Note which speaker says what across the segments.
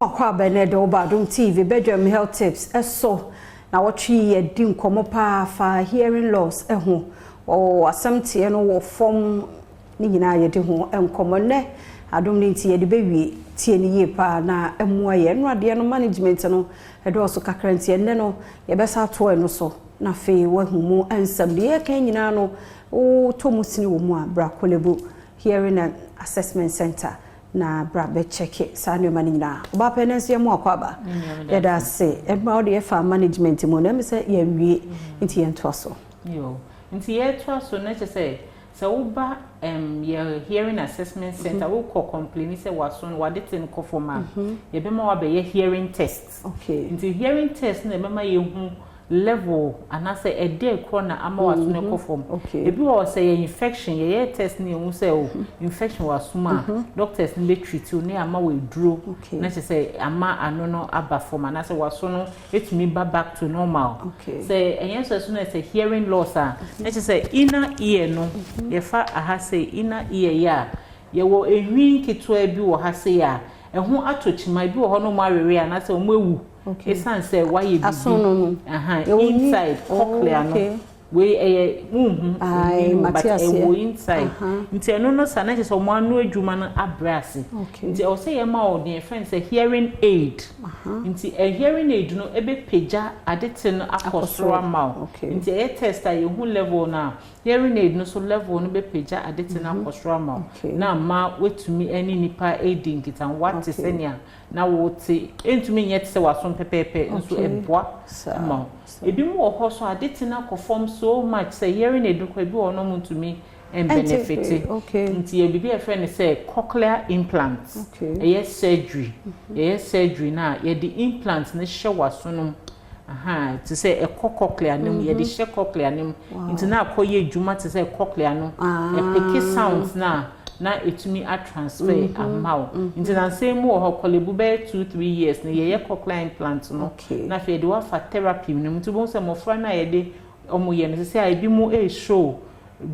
Speaker 1: Kwa Benedo Badwam TV Badwam health tips eso na wotwe ye di nkomo pa fa hearing loss ho o asamtie no wo fom ni nyina ye di ho enkomo ne Adom ni tie de bewie tie ni ye pa na emua ye no ade no management no edo so kakrantie ne no ye besa to eno so na fe wahumu ansam de ye kan nyina no o to musini wo mu a bra kolebu hearing and assessment center na bra be check it sanu manina oba penense mu akwaba ya da se e ma o de fa management mu na me se ye wie nti ye nto so
Speaker 2: yo nti ye to so na che se uba ye hearing assessment center wo ko complain say wason wadetin ko forma ye be ma wa be ye hearing test
Speaker 1: okay
Speaker 2: nti hearing test na be ma ye hu level anase a day corner ama waso ne kofom ebi wo say infection ye test ni hu say o infection wasuma doctors ni be treat you ne ama we duro na say ama ano no aba form anase waso no etumi back to normal say enye so na say hearing loss na say inner ear no ye fa aha say inner ear ya ye wo ehwin keto bi wo ha say ya ehu atochima bi wo ho no mo awere anase o mo ewu esan say why you be inside cochlea no we but e inside nti eno no sa na che so mo anu adwuma no abrase nti o say ma o dey friend say hearing aid nti a hearing aid no ebe peja adete no akosoro ma nti e test a hu level na hearing aid no so level no be peja adete no akosoro ma na ma wetumi ani nipa aiding kitan what is enia na wote entumi nyete se wason pepepe nso eboa ma ebi mu ho so adete na perform so much say hearing aid ko ebi ono mutumi benefit nti e bibi e friend say cochlear implants yes surgery na ye the implants ne hye wasonom to say a cochlear nim ye the hye cochlear nim nti na akoye adwuma to say cochlear no e pick sounds na etumi a transfer amount nti na say mu ho kolebu be 2-3 years na ye cochlear implant no na fe de wa fa therapy nim nti bon say mo fra na ye de omo ye no say I bi mu e show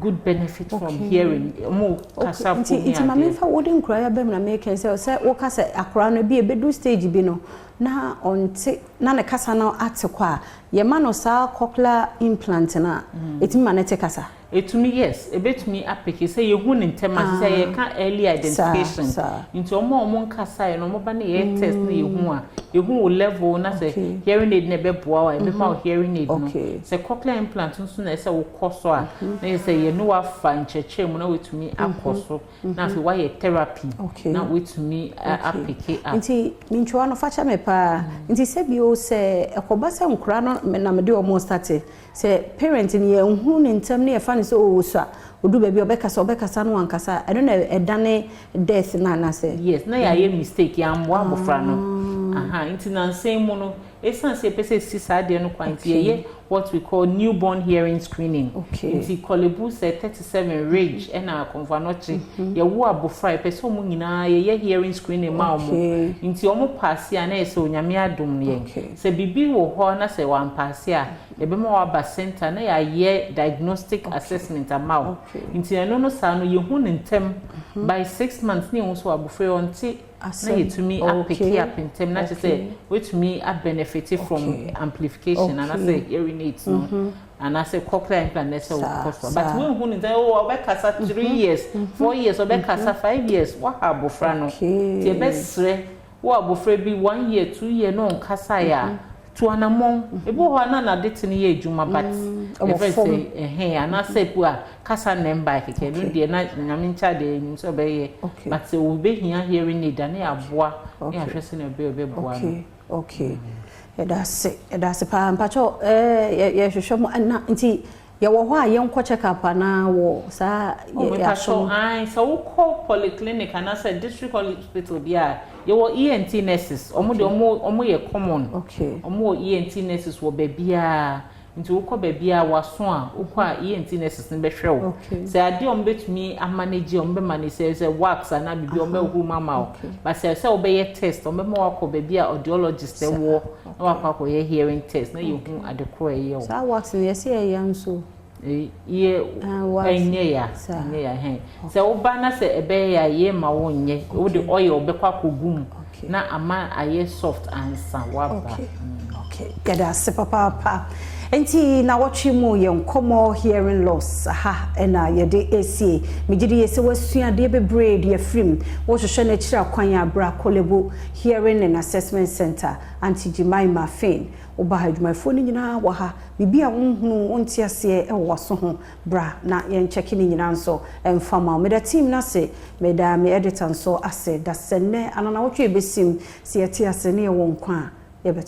Speaker 2: good benefit from hearing mo kasa fu ni
Speaker 1: nti mama fa wodi nkura ya bem na make say wo kasa akura no bi e bedu stage bi no na onti na ne kasa na atekwa ye ma no sa cochlear implant na etimi ma na te kasa
Speaker 2: etumi yes ebetumi apeke say ye hu ne ntema say ye ka early identification into omo nkasa ye no mo ba na ye test na ye hu level na say hearing aid na be boa wa be ma hearing aid no say cochlear implant nso na say wo koso a na say ye no wa fa ncheche mu na wetumi akoso na fi wa ye therapy na wetumi apeke
Speaker 1: nti minchwa no facha me pa nti se bi o se ekoba se nkura no na me de omo start se parent ni ye hu ne ntem na ye fa so so odu baby obekasa no ankasa I don't know edane death na say
Speaker 2: yes na ya mistake ya mbo abofra no nti na nsem mu no esan se pese sisa de no kwanti ye what we call newborn hearing screening nti kolebu se 37 range na konvanochi ye wo abofra pese omu nyina ye hearing screening ma omu nti omu pass ya na ese onyame adom ne se bibi wo ho na se wan pass ya ye be ma wa ba center na ya ye diagnostic assessment amount nti eno no sa no ye hu ne ntem by 6 months ni so abofra onti na yetumi apeke apentem na say which me a benefit from amplification and I say hearing aids and I say cochlear implant na say cost but when hu ni say obekasa 3 years 4 years obekasa 5 years what abofra no tie besre wo abofra bi 1 year 2 year no nkasa ya to anamon ebo ho na date ni ye adwuma but e say and I say pu a kasa number keke no de na nyame ncha de nim so be ye but say we be hearing aid na ya boa ya hwese na be boa
Speaker 1: okay that's pa mpacho ye hwehwe mo na nti ye wo ho a ye nko check up na wo sa
Speaker 2: ye so so ko polyclinic and I said district hospital bia ye wo ENT nurses omo ye common omo ENT nurses wo bebia nti wo ko bebia waso a wo ko a ENT nurses ne behwe wo say ade betumi a manage be manage say wax na bibi hu mama but say wo be ye test be ma wa ko bebia audiologist wo na wa ko ye hearing test na ye hu adekro ye wo
Speaker 1: sa wax ne ye say ye nso
Speaker 2: ye enye ya he se oba na se ebe ya ye ma wonye wo de oil be kwa kogum na ama aye soft ansa waba
Speaker 1: okay gada se papa enti na watchi mu ye nkomo hearing loss ha na ye de AC megidi ye se wasua de bebre de afrim wo hwehwe na kira kwan ya bra kolebo hearing and assessment center anti Jemima Fain oba hadwumafo ni nyina wa ha bibia wonhunu onti ase e wo so ho bra na ye ncheki ni nyina nso emfama me da team na se me da me editor nso ase da senne anana wotwe besim se yeti ase ne ye wo nkwa ye beto